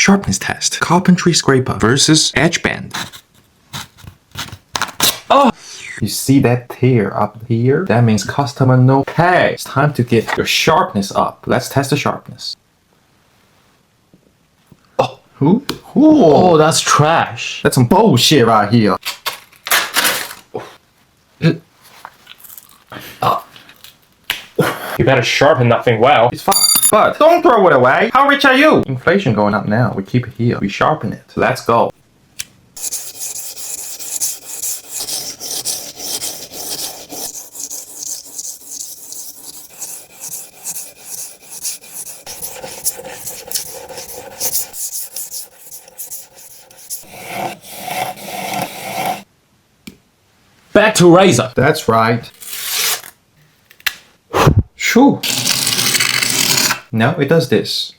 Sharpness test. Carpentry scraper versus edge band. Oh! You see that tear up here? That means customer no pay. It's time to get your sharpness up. Let's test the sharpness. Oh, who? Oh, that's trash. That's some bullshit right here. You better sharpen that thing well. It's fine. But don't throw it away. How rich are you? Inflation going up now. We keep it here. We sharpen it. So let's go. Back to razor. That's right. Shoo. Now it does this.